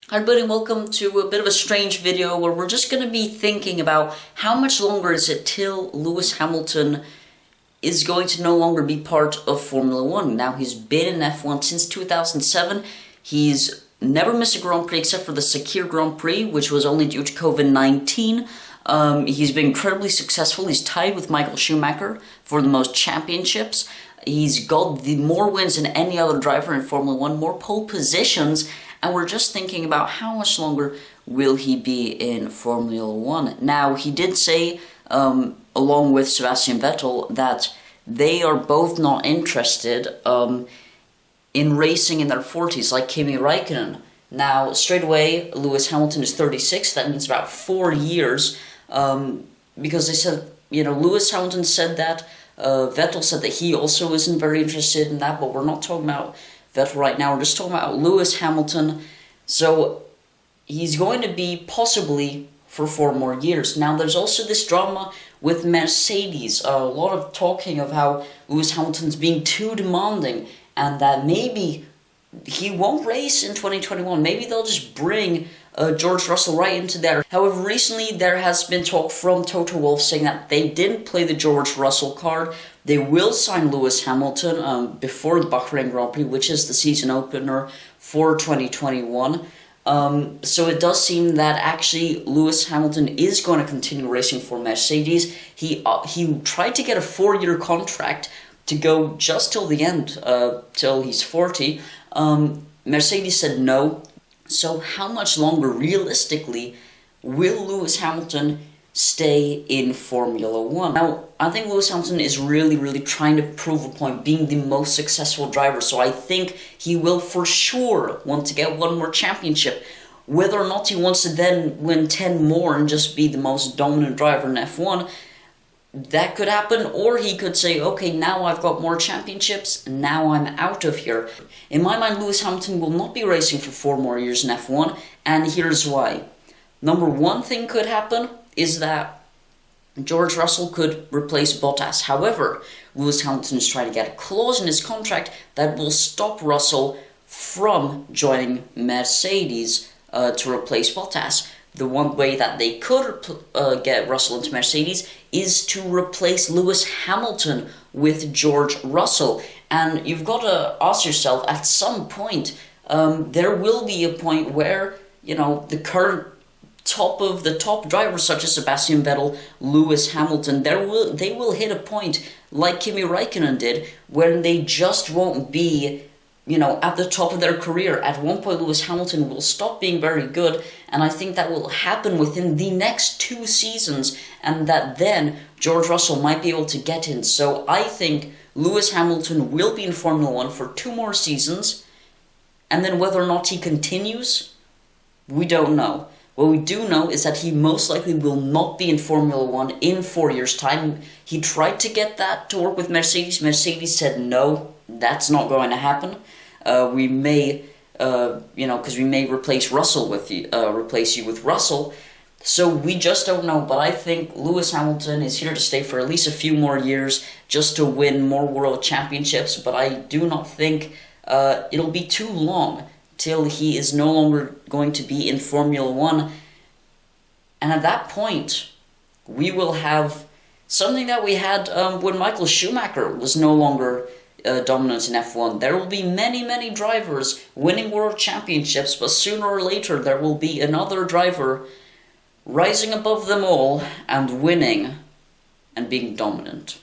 Hi everybody and welcome to a bit of a strange video where we're just going to be thinking about how much longer is it till Lewis Hamilton is going to no longer be part of Formula 1. Now, he's been in F1 since 2007. He's never missed a Grand Prix except for the Sakir Grand Prix, which was only due to COVID-19. He's been incredibly successful. He's tied with Michael Schumacher for the most championships. He's got more wins than any other driver in Formula 1, more pole positions, and we're just thinking about how much longer will he be in Formula 1. Now, he did say, along with Sebastian Vettel, that they are both not interested in racing in their 40s like Kimi Raikkonen. Now, straight away, Lewis Hamilton is 36, that means about 4 years, because they said, Lewis Hamilton said that, Vettel said that he also isn't very interested in that, but we're not talking about Vettel right now, we're just talking about Lewis Hamilton. So he's going to be possibly for 4 more years. Now there's also this drama with Mercedes, a lot of talking of how Lewis Hamilton's being too demanding and that maybe he won't race in 2021, maybe they'll just bring George Russell right into there. However, recently there has been talk from Toto Wolff saying that they didn't play the George Russell card. They will sign Lewis Hamilton before the Bahrain Grand Prix, which is the season opener for 2021. So it does seem that actually Lewis Hamilton is going to continue racing for Mercedes. He tried to get a 4-year contract to go just till the end, till he's 40. Mercedes said no. So how much longer, realistically, will Lewis Hamilton stay in Formula 1? Now, I think Lewis Hamilton is really trying to prove a point, being the most successful driver, so I think he will for sure want to get one more championship. Whether or not he wants to then win 10 more and just be the most dominant driver in F1, that could happen, or he could say, okay, now I've got more championships, now I'm out of here. In my mind, Lewis Hamilton will not be racing for 4 more years in F1, and here's why. Number one thing could happen is that George Russell could replace Bottas. However, Lewis Hamilton is trying to get a clause in his contract that will stop Russell from joining Mercedes to replace Bottas. The one way that they could get Russell into Mercedes is to replace Lewis Hamilton with George Russell. And you've got to ask yourself, at some point, there will be a point where, the current top of the top drivers such as Sebastian Vettel, Lewis Hamilton, they will hit a point like Kimi Raikkonen did, where they just won't be at the top of their career. At one point, Lewis Hamilton will stop being very good, and I think that will happen within the next 2 seasons, and that then George Russell might be able to get in. So I think Lewis Hamilton will be in Formula 1 for 2 more seasons, and then whether or not he continues, we don't know. What we do know is that he most likely will not be in Formula 1 in 4 years' time. He tried to get that to work with Mercedes. Mercedes said no, that's not going to happen. We may, because we may replace Russell with you, replace you with Russell. So we just don't know. But I think Lewis Hamilton is here to stay for at least a few more years, just to win more world championships. But I do not think it'll be too long till he is no longer going to be in Formula 1. And at that point, we will have something that we had when Michael Schumacher was no longer dominant in F1. There will be many drivers winning world championships, but sooner or later there will be another driver rising above them all and winning and being dominant.